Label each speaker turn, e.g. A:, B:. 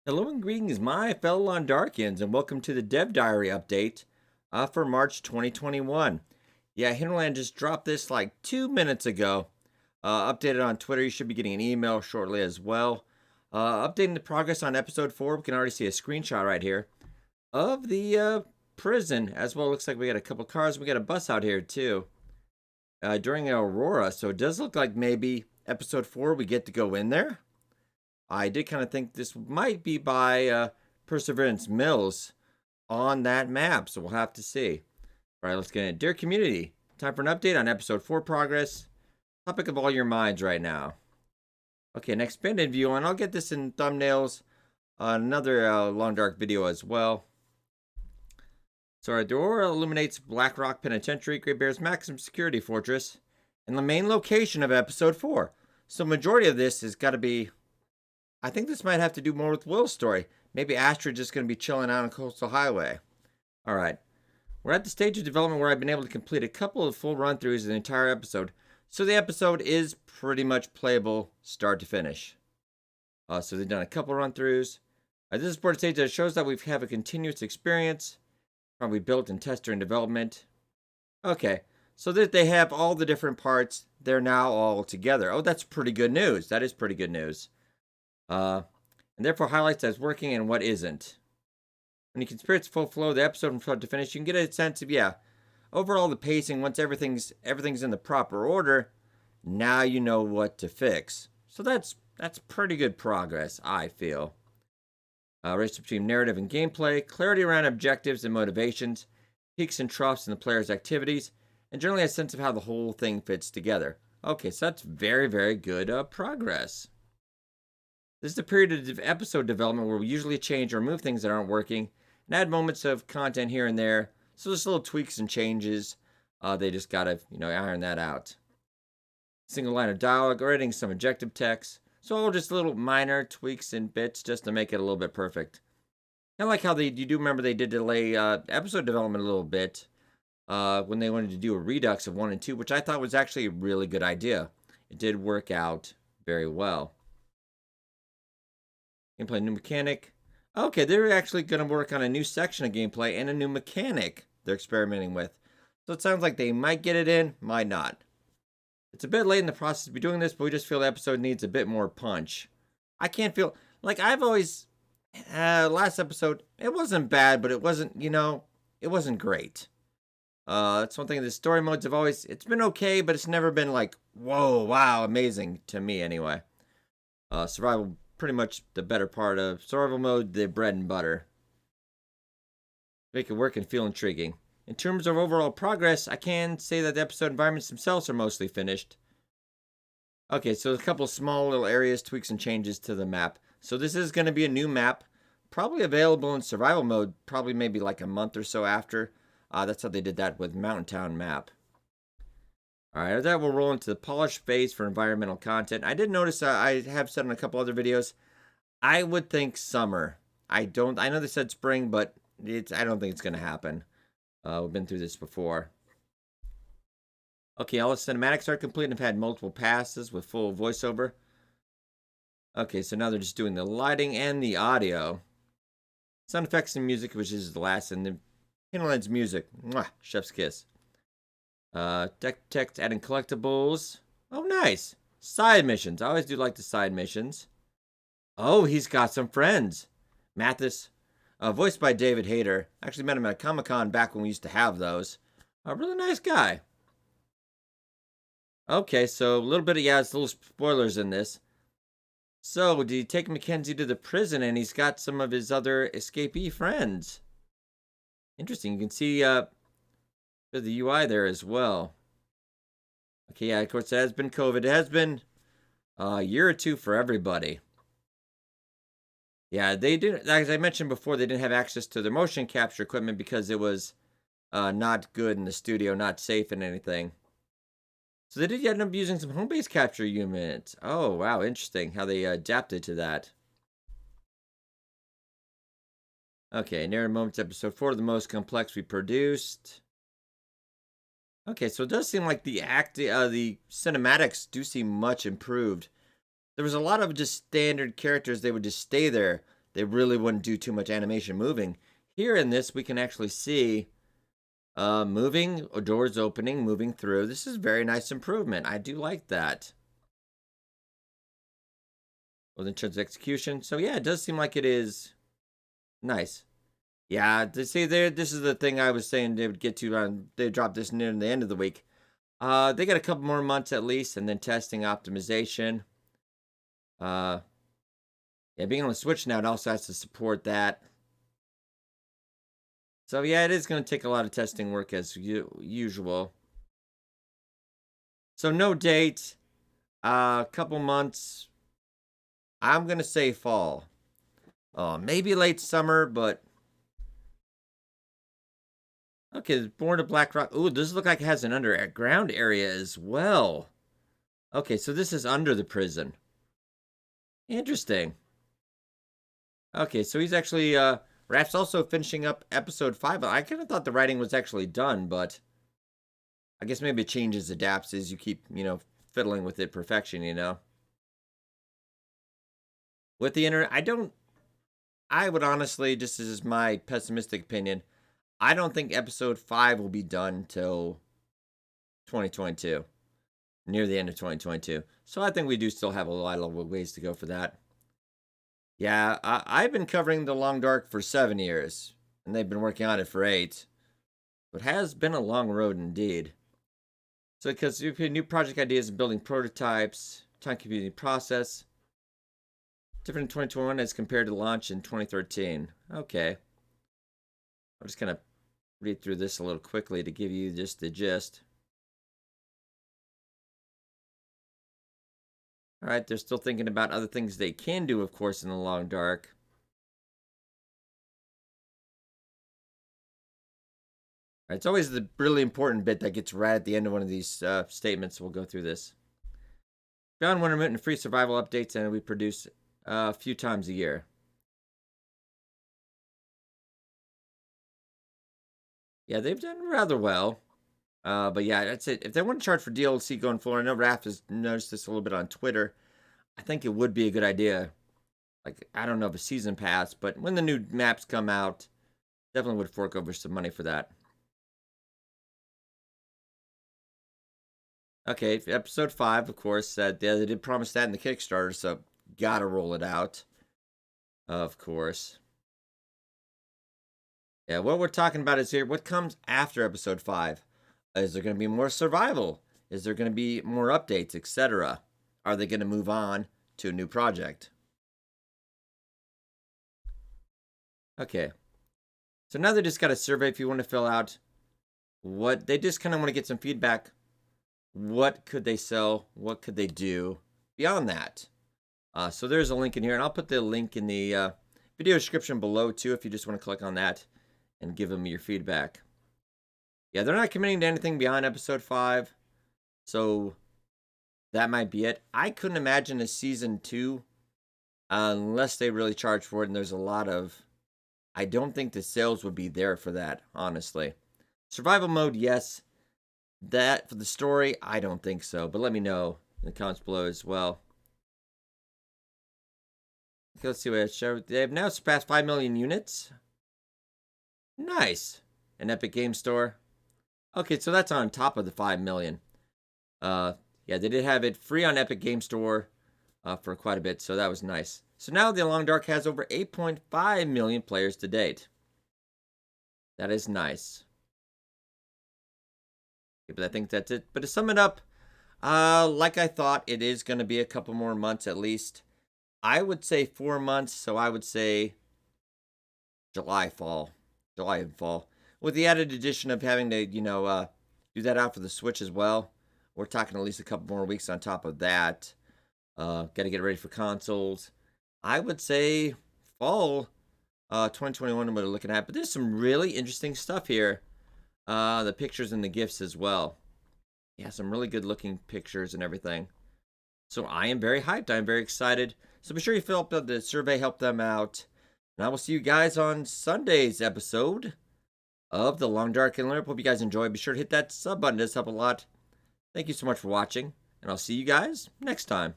A: Hello and greetings, my fellow Longdarkians, and welcome to the Dev Diary update for March 2021. Yeah, Hinterland just dropped this like 2 minutes ago. Updated on Twitter. You should be getting an email shortly as well. Updating the progress on episode 4. We can already see a screenshot right here of the prison as well. Looks like we got a couple cars. We got a bus out here too during Aurora. So it does look like maybe episode 4 we get to go in there. I did kind of think this might be by Perseverance Mills on that map, so we'll have to see. All right, let's get in. Dear community, time for an update on episode 4 progress. Topic of all your minds right now. Okay, an expanded view, and I'll get this in thumbnails on another Long Dark video as well. So our Aurora illuminates Black Rock Penitentiary, Great Bear's maximum security fortress, and the main location of episode 4. So majority of this has got to be... I think this might have to do more with Will's story. Maybe Astrid just going to be chilling out on Coastal Highway. Alright. We're at the stage of development where I've been able to complete a couple of full run-throughs of the entire episode. So the episode is pretty much playable start to finish. So they've done a couple run-throughs. This is for a stage that shows that we have a continuous experience. Probably built and tested in development. Okay. So that they have all the different parts. They're now all together. Oh, that's pretty good news. That is pretty good news. And therefore highlights that's working and what isn't. When you can experience full flow of the episode from start to finish, you can get a sense of, overall the pacing, once everything's in the proper order, now you know what to fix. So that's pretty good progress, I feel. Race between narrative and gameplay, clarity around objectives and motivations, peaks and troughs in the player's activities, and generally a sense of how the whole thing fits together. Okay, so that's very, very good progress. This is the period of episode development where we usually change or remove things that aren't working and add moments of content here and there. So there's little tweaks and changes. They just gotta, iron that out. Single line of dialogue or adding some objective text. So all just little minor tweaks and bits just to make it a little bit perfect. Kind of like how you do remember they did delay episode development a little bit when they wanted to do a redux of 1 and 2, which I thought was actually a really good idea. It did work out very well. Gameplay, new mechanic. Okay, they're actually going to work on a new section of gameplay and a new mechanic they're experimenting with. So it sounds like they might get it in, might not. It's a bit late in the process to be doing this, but we just feel the episode needs a bit more punch. I can't feel... Like, I've always... last episode, it wasn't bad, but it wasn't, it wasn't great. That's one thing. The story modes have always... It's been okay, but it's never been like, whoa, wow, amazing to me anyway. Survival... Pretty much the better part of survival mode, the bread and butter. Make it work and feel intriguing. In terms of overall progress, I can say that the episode environments themselves are mostly finished. Okay, so a couple small little areas, tweaks and changes to the map. So this is going to be a new map, probably available in survival mode, probably maybe like a month or so after. That's how they did that with Mountain Town map. Alright, with that we'll roll into the polish phase for environmental content. I did notice, I have said in a couple other videos, I would think summer. I know they said spring, but I don't think it's going to happen. We've been through this before. Okay, all the cinematics are complete and have had multiple passes with full voiceover. Okay, so now they're just doing the lighting and the audio. Sound effects and music, which is the last, and the Hinterland's music. Mwah, chef's kiss. Text adding collectibles. Oh, nice. Side missions. I always do like the side missions. Oh, he's got some friends. Mathis, voiced by David Hayter. Actually met him at Comic-Con back when we used to have those. A really nice guy. Okay, so a little bit of, it's little spoilers in this. So, did he take Mackenzie to the prison and he's got some of his other escapee friends? Interesting. You can see, the UI there as well. Okay, yeah, of course, it has been COVID. It has been a year or two for everybody. Yeah, they didn't, as I mentioned before, they didn't have access to their motion capture equipment because it was not good in the studio, not safe and anything. So they did end up using some home-based capture units. Oh, wow, interesting how they adapted to that. Okay, narrative moments, episode 4, the most complex we produced. Okay, so it does seem like the cinematics do seem much improved. There was a lot of just standard characters. They would just stay there. they really wouldn't do too much animation moving. Here in this, we can actually see moving, doors opening, moving through. This is a very nice improvement. I do like that. Well, in terms of execution. So yeah, it does seem like it is nice. Yeah, to see there, this is the thing I was saying they would get to on, they dropped this near the end of the week. They got a couple more months at least, and then testing optimization. Yeah, being on the Switch now, it also has to support that. So yeah, it is going to take a lot of testing work as usual. So no date, couple months. I'm going to say fall. Maybe late summer, but okay, Born to Black Rock. Ooh, this looks like it has an underground area as well. Okay, so this is under the prison. Interesting. Okay, so he's actually, Raph's also finishing up episode 5. I kind of thought the writing was actually done, but I guess maybe it changes, adapts as you keep, fiddling with it perfection, With the internet, I would honestly, just as my pessimistic opinion, I don't think episode 5 will be done till 2022, near the end of 2022. So I think we do still have a lot of ways to go for that. Yeah, I've been covering the Long Dark for 7 years, and they've been working on it for 8. It has been a long road indeed. So because you have new project ideas and building prototypes, time computing process, different in 2021 as compared to launch in 2013. Okay. I'm just going to read through this a little quickly to give you just the gist. All right, they're still thinking about other things they can do, of course, in the Long Dark. All right, it's always the really important bit that gets right at the end of one of these statements. We'll go through this. Beyond Wintermute and free survival updates, and we produce a few times a year. Yeah, they've done rather well. But yeah, that's it. If they want to charge for DLC going forward, I know Raph has noticed this a little bit on Twitter. I think it would be a good idea. Like, I don't know if a season pass, but when the new maps come out, definitely would fork over some money for that. Okay, episode 5, of course, they did promise that in the Kickstarter, so gotta roll it out. Of course. Yeah, what we're talking about is here, what comes after episode 5? Is there going to be more survival? Is there going to be more updates, etc.? Are they going to move on to a new project? Okay. So now they just got a survey if you want to fill out what they just kind of want to get some feedback. What could they sell? What could they do beyond that? So there's a link in here, and I'll put the link in the video description below too if you just want to click on that and give them your feedback. Yeah, they're not committing to anything beyond episode 5, so that might be it. I couldn't imagine a season 2 unless they really charge for it, and there's a lot of... I don't think the sales would be there for that, honestly. Survival mode, yes. That, for the story, I don't think so, but let me know in the comments below as well. Okay, let's see what it shows. They have now surpassed 5 million units. Nice. An Epic Game Store. Okay, so that's on top of the 5 million. Yeah, they did have it free on Epic Game Store for quite a bit, so that was nice. So now the Long Dark has over 8.5 million players to date. That is nice. Okay, but I think that's it. But to sum it up, like I thought, it is going to be a couple more months at least. I would say 4 months, so I would say July and fall. With the added addition of having to, do that out for the Switch as well. We're talking at least a couple more weeks on top of that. Got to get ready for consoles. I would say fall 2021 what we're looking at. But there's some really interesting stuff here. The pictures and the GIFs as well. Yeah, some really good looking pictures and everything. So I am very hyped. I'm very excited. So be sure you fill up the survey, help them out. And I will see you guys on Sunday's episode of the Long Dark and Learn. Hope you guys enjoy. Be sure to hit that sub button. It does help a lot. Thank you so much for watching. And I'll see you guys next time.